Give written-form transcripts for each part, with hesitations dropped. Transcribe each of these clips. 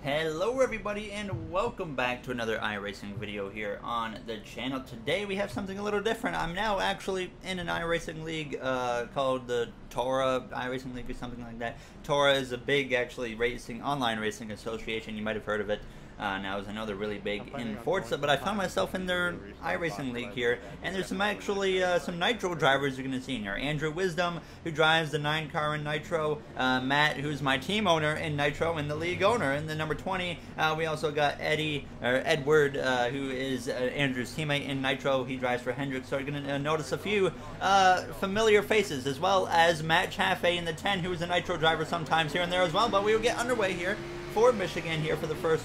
Hello everybody and welcome back to another iRacing video here on the channel. Today we have something a little different. I'm now actually in an iRacing league called the Tora iRacing League or something like that. Tora is a big online racing association. You might have heard of it. Now, as I know they're really big in Forza, but I found myself in their iRacing league here, and there's some some Nitro drivers you're going to see in here. Andrew Wisdom, who drives the 9 car in Nitro, Matt, who's my team owner in Nitro and the league owner in the number 20. We also got Edward, who is Andrew's teammate in Nitro. He drives for Hendrick, so you're going to notice a few familiar faces, as well as Matt Chaffee in the 10, who is a Nitro driver sometimes here and there as well. But we will get underway here for Michigan here for the first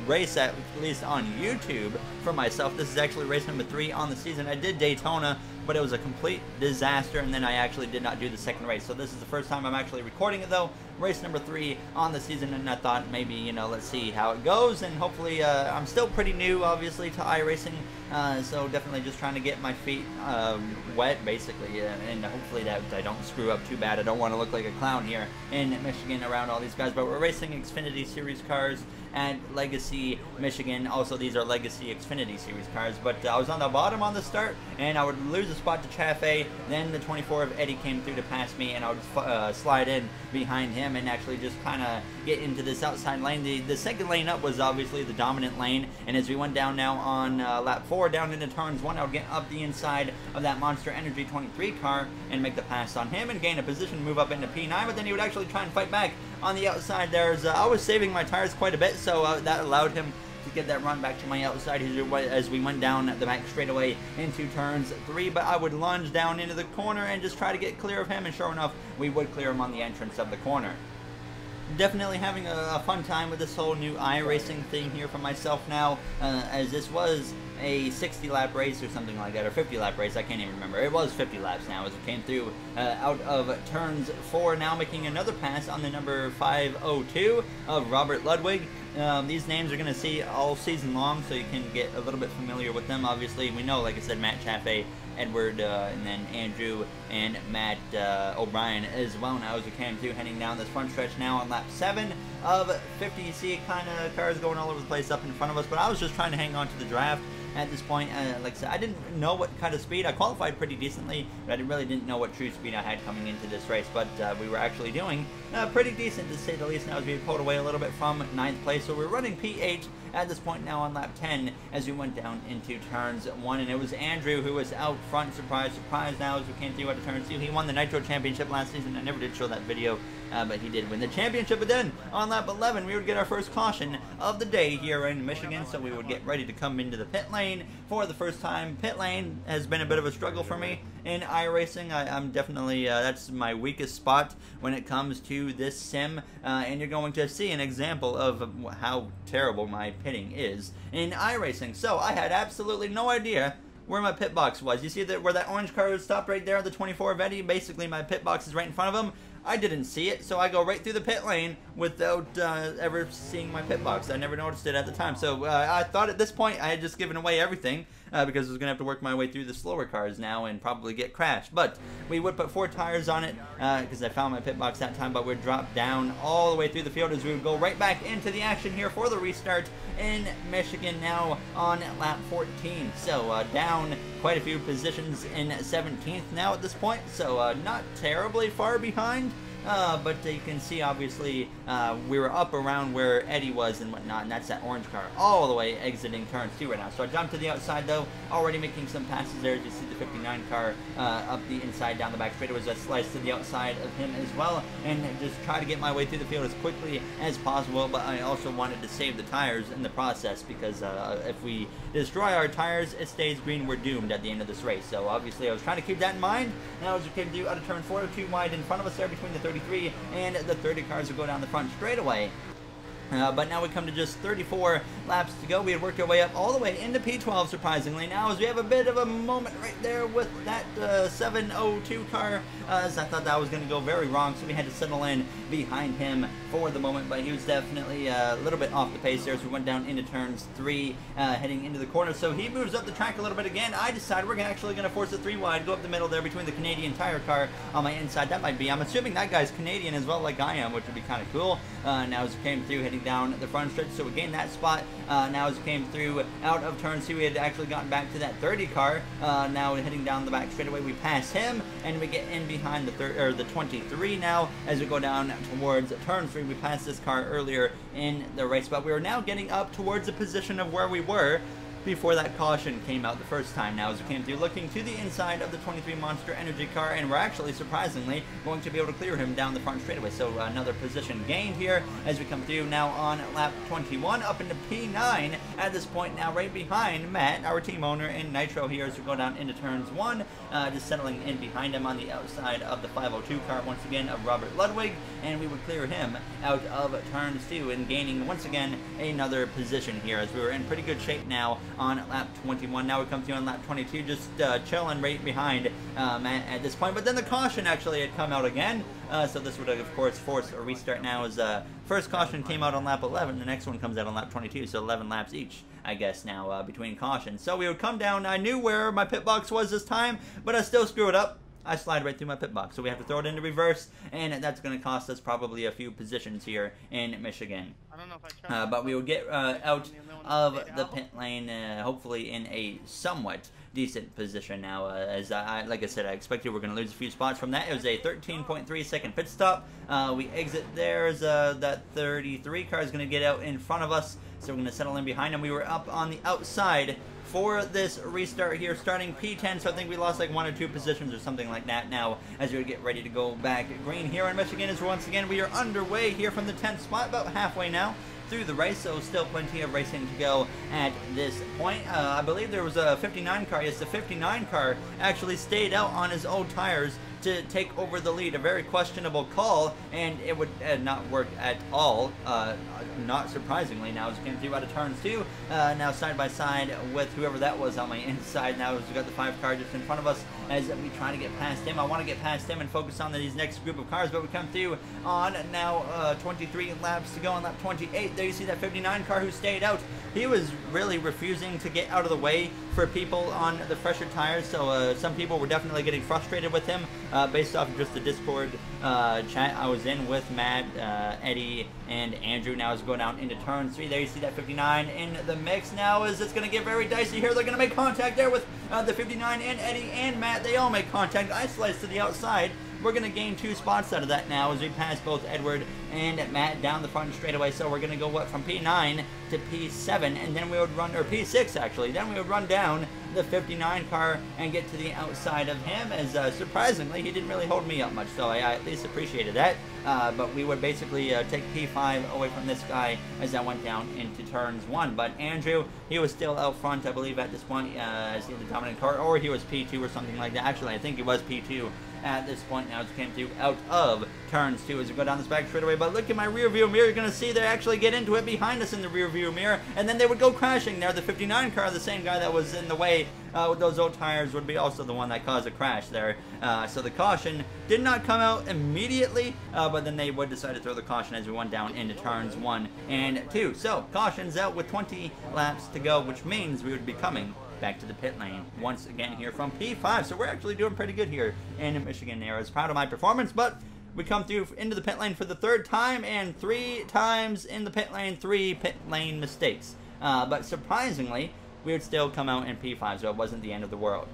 race, at least on YouTube for myself. This is actually race number 3 on the season. I did Daytona, but it was a complete disaster, and then I actually did not do the second race. So this is the first time I'm actually recording it, though. Race number 3 on the season, and I thought maybe, you know, let's see how it goes. And hopefully, I'm still pretty new, obviously, to iRacing, so definitely just trying to get my feet wet, basically, and hopefully that I don't screw up too bad. I don't want to look like a clown here in Michigan around all these guys, but we're racing Xfinity Series cars at Legacy, Michigan. Also, these are Legacy Xfinity Series cars, but I was on the bottom on the start, and I would lose a spot to Chaffee. Then the 24 of Eddie came through to pass me, and I would slide in behind him and actually just kind of get into this outside lane. The second lane up was obviously the dominant lane, and as we went down now on lap 4, down into turns 1, I would get up the inside of that Monster Energy 23 car and make the pass on him and gain a position, move up into P9, but then he would actually try and fight back on the outside. I was saving my tires quite a bit, so that allowed him to get that run back to my outside as we went down the back straightaway into turns 3, but I would lunge down into the corner and just try to get clear of him, and sure enough, we would clear him on the entrance of the corner. Definitely having a fun time with this whole new iRacing thing here for myself now, as this was a 60 lap race or something like that, or 50 lap race, I can't even remember. It was 50 laps now as it came through out of turns 4, now making another pass on the number 502 of Robert Ludwig. These names are going to see all season long, so you can get a little bit familiar with them. Obviously, we know, like I said, Matt Chaffee, Edward, and then Andrew and Matt O'Brien as well. Now as we came through, heading down this front stretch now on lap 7 of 50. You see kind of cars going all over the place up in front of us, but I was just trying to hang on to the draft at this point. Like I said, I didn't know what kind of speed. I qualified pretty decently, but I really didn't know what true speed I had coming into this race, but we were actually doing pretty decent, to say the least. Now as we pulled away a little bit from 9th place, so we're running P8 at this point now on lap 10 as we went down into turns 1, and it was Andrew who was out front. Surprise, surprise. Now as we came through out of turns 2, he won the Nitro Championship last season. I never did show that video, but he did win the championship. But then on lap 11, we would get our first caution of the day here in Michigan, so we would get ready to come into the pit lane for the first time. Pit lane has been a bit of a struggle for me in iRacing. I'm definitely, that's my weakest spot when it comes to this sim, and you're going to see an example of how terrible my pitting is in iRacing. So I had absolutely no idea where my pit box was. You see that where that orange car stopped right there, the 24 of Eddie? Basically, my pit box is right in front of him. I didn't see it, so I go right through the pit lane without ever seeing my pit box. I never noticed it at the time, so I thought at this point I had just given away everything, because I was going to have to work my way through the slower cars now and probably get crashed. But we would put 4 tires on it, because I found my pit box that time, but we'd drop down all the way through the field as we would go right back into the action here for the restart in Michigan now on lap 14. So down quite a few positions in 17th now at this point, so not terribly far behind. But you can see, obviously, we were up around where Eddie was and whatnot, and that's that orange car all the way exiting turns 2 right now. So I jumped to the outside, though, already making some passes there. As you see the 59 car up the inside, down the back straight. It was a slice to the outside of him as well, and just try to get my way through the field as quickly as possible. But I also wanted to save the tires in the process, because if we destroy our tires, it stays green, we're doomed at the end of this race. So obviously I was trying to keep that in mind. Now as we came through out of turn 4, 2 wide in front of us there between the 33 and the 30 cars will go down the front straightaway. But now we come to just 34 laps to go. We had worked our way up all the way into P12, surprisingly. Now as we have a bit of a moment right there with that 702 car, as I thought that was going to go very wrong, so we had to settle in behind him for the moment. But he was definitely a little bit off the pace there as we went down into turns 3, heading into the corner. So he moves up the track a little bit again. I decided we're actually going to force a 3 wide, go up the middle there between the Canadian tire car on my inside. That might be, I'm assuming that guy's Canadian as well, like I am, which would be kind of cool. Now as we came through, heading heading down the front stretch. So we gained that spot now as we came through out of turn 2. We had actually gotten back to that 30 car. Now heading down the back straightaway, we pass him, and we get in behind the 23 now as we go down towards turn 3. We passed this car earlier in the race, but we are now getting up towards the position of where we were before that caution came out the first time. Now as we came through, looking to the inside of the 23 Monster Energy car, and we're actually surprisingly going to be able to clear him down the front straightaway. So another position gained here as we come through now on lap 21 up into P9 at this point now, right behind Matt, our team owner, in Nitro here as we go down into turns 1, just settling in behind him on the outside of the 502 car once again of Robert Ludwig, and we would clear him out of turns 2 and gaining once again another position here as we were in pretty good shape now on lap 21. Now we come through on lap 22, just chilling right behind Matt at this point. But then the caution actually had come out again, so this would have, of course, forced a restart now as first caution came out on lap 11, the next one comes out on lap 22, so 11 laps each, I guess, now between cautions. So we would come down. I knew where my pit box was this time, but I still screw it up. I slide right through my pit box, so we have to throw it into reverse, and that's going to cost us probably a few positions here in Michigan. I don't know if I but we will get out of the pit lane, hopefully in a somewhat decent position now. As like I said, I expected we're going to lose a few spots from that. It was a 13.3 second pit stop. We exit there as that 33 car is going to get out in front of us, so we're going to settle in behind him. We were up on the outside for this restart here, starting P10, so I think we lost like 1 or 2 positions or something like that now as we get ready to go back green here in Michigan. As once again we are underway here from the 10th spot, about halfway now through the race, so still plenty of racing to go at this point. I believe there was a 59 car. Yes, the 59 car actually stayed out on his old tires to take over the lead. A very questionable call, and it would not work at all, not surprisingly. Now as we came through out of turns 2, now side by side with whoever that was on my inside. Now as we got the 5 car just in front of us as we try to get past him. I want to get past him and focus on these next group of cars, but we come through on now 23 laps to go on lap 28. There you see that 59 car who stayed out. He was really refusing to get out of the way for people on the fresher tires, so some people were definitely getting frustrated with him based off of just the Discord chat I was in with Matt, Eddie, and Andrew. Now as we go down into turn 3, there you see that 59 in the mix. Now as it's going to get very dicey here, they're going to make contact there with the 59 and Eddie and Matt. They all make contact. I slice to the outside. We're going to gain 2 spots out of that now as we pass both Edward and Matt down the front straightaway. So we're going to go, what, from P9 to P7, and then we would run, or P6 actually, then we would run down the 59 car and get to the outside of him, as surprisingly he didn't really hold me up much, so I at least appreciated that. But we would basically take P5 away from this guy as I went down into turns 1. But Andrew, he was still out front, I believe, at this point, as he had the dominant car, or he was P2 or something like that. Actually, I think he was P2 at this point now as we came through out of turns 2 as we go down this back straightaway. But look at my rear view mirror. You're going to see they actually get into it behind us in the rear view mirror, and then they would go crashing there. The 59 car, the same guy that was in the way with those old tires, would be also the one that caused a crash there. So the caution did not come out immediately, but then they would decide to throw the caution as we went down into turns 1 and 2. So caution's out with 20 laps to go, which means we would be coming back to the pit lane once again here from P5. So we're actually doing pretty good here in Michigan. I was proud of my performance, but we come through into the pit lane for the 3rd time, and 3 times in the pit lane, 3 pit lane mistakes. But surprisingly, we would still come out in P5, so it wasn't the end of the world.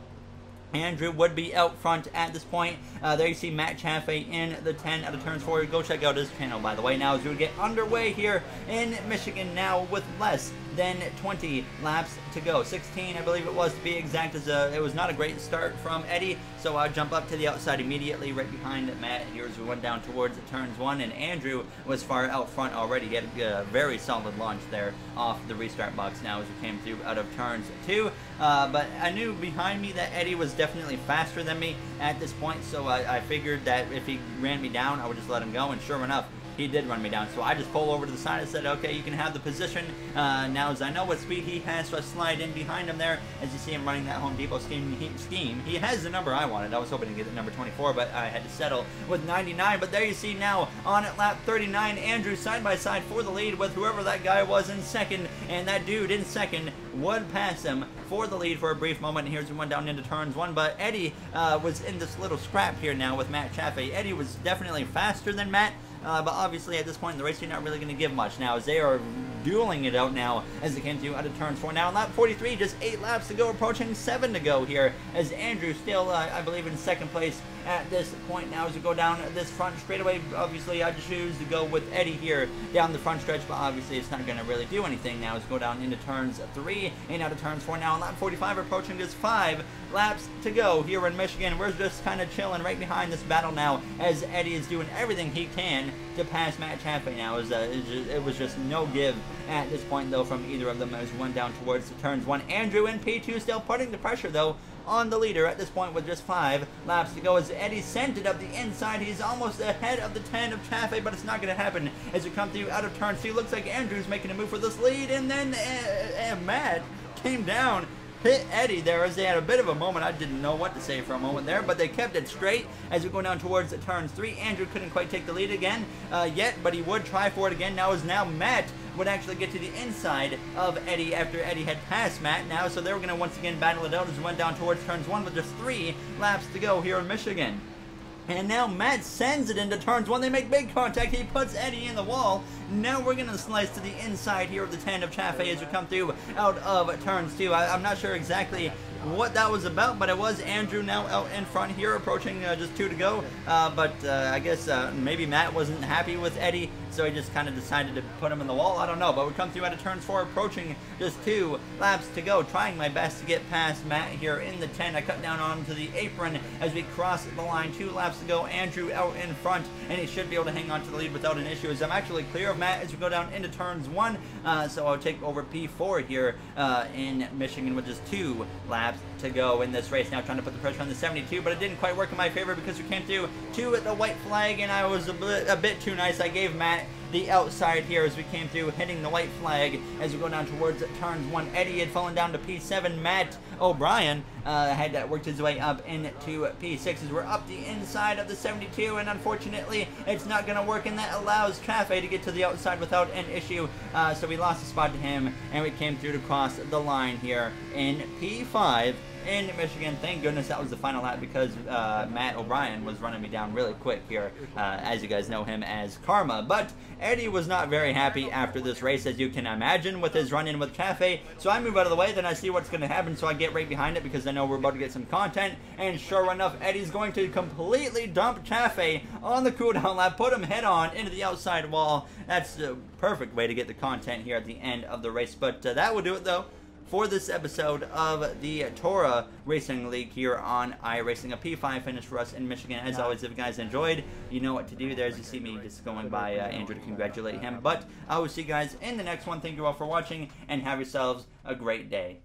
Andrew would be out front at this point. There you see Matt Chaffee in the 10 out of turns 4. Go check out his channel, by the way. Now as we get underway here in Michigan now with less than 20 laps to go. 16, I believe it was, to be exact, as it was not a great start from Eddie, so I'll jump up to the outside immediately right behind Matt here as we went down towards turns 1, and Andrew was far out front already. He had a very solid launch there off the restart box now as we came through out of turns 2. But I knew behind me that Eddie was definitely faster than me at this point, so I figured that if he ran me down, I would just let him go, and sure enough, he did run me down. So I just pulled over to the side and said, okay, you can have the position. Now as I know what speed he has, so I slide in behind him there as you see him running that Home Depot scheme. He has the number I wanted. I was hoping to get the number 24, but I had to settle with 99. But there you see now on at lap 39, Andrew side by side for the lead with whoever that guy was in second, and that dude in second would pass him for the lead for a brief moment. And here's we went down into turns 1, but Eddie was in this little scrap here now with Matt Chaffee. Eddie was definitely faster than Matt, but obviously at this point in the race, you're not really going to give much now, as they are dueling it out now as they came through out of turns 4. Now in lap 43, just 8 laps to go, approaching 7 to go here, as Andrew still, I believe, in second place at this point now as we go down this front straightaway. Obviously, I just choose to go with Eddie here down the front stretch, but obviously it's not going to really do anything now as we go down into turns 3 and out of turns 4. Now in lap 45, approaching just 5 laps to go here in Michigan. We're just kind of chilling right behind this battle now as Eddie is doing everything he can to pass Matt Chaffee now. It was just no give at this point, though, from either of them as we went down towards the turns 1. Andrew in P2 still putting the pressure, though, on the leader at this point with just 5 laps to go as Eddie sent it up the inside. He's almost ahead of the 10 of Chaffee, but it's not going to happen as we come through out of turn 2. Looks like Andrew's making a move for this lead, and then Matt came down, hit Eddie there as they had a bit of a moment. I didn't know what to say for a moment there, but they kept it straight as we go down towards the turns 3. Andrew couldn't quite take the lead again yet, but he would try for it again. Now Matt would actually get to the inside of Eddie after Eddie had passed Matt now, so they were going to once again battle it out as we went down towards turns 1 with just 3 laps to go here in Michigan. And now Matt sends it into turns 1. They make big contact. He puts Eddie in the wall. Now we're going to slice to the inside here of the 10 of Chaffee as we come through out of turns 2. I'm not sure exactly what that was about, but it was Andrew now out in front here, approaching just 2 to go. But I guess maybe Matt wasn't happy with Eddie, so he just kind of decided to put him in the wall. I don't know, but we come through out of turns 4, approaching just 2 laps to go, trying my best to get past Matt here in the 10. I cut down onto the apron as we cross the line. 2 laps to go. Andrew out in front, and he should be able to hang on to the lead without an issue, as I'm actually clear of Matt as we go down into turns 1. So I'll take over P4 here in Michigan with just 2 laps to go in this race. Now trying to put the pressure on the 72, but it didn't quite work in my favor because we came through 2 at the white flag, and I was a bit too nice. I gave Matt the outside here as we came through, hitting the white flag as we go down towards turns 1. Eddie had fallen down to P7. Matt O'Brien had worked his way up into P6 as we're up the inside of the 72, and unfortunately it's not going to work, and that allows Chaffee to get to the outside without an issue, so we lost a spot to him, and we came through to cross the line here in P5 in Michigan. Thank goodness that was the final lap, because Matt O'Brien was running me down really quick here, as you guys know him as Karma. But Eddie was not very happy after this race, as you can imagine, with his run-in with Chaffee. So I move out of the way, then I see what's going to happen, so I get right behind it because I know we're about to get some content. And sure enough, Eddie's going to completely dump Chaffee on the cooldown lap, put him head-on into the outside wall. That's the perfect way to get the content here at the end of the race. But that will do it, though, for this episode of the Tora Racing League here on iRacing. A P5 finish for us in Michigan. As always, if you guys enjoyed, you know what to do. There's you see me just going by Andrew to congratulate him. But I will see you guys in the next one. Thank you all for watching, and have yourselves a great day.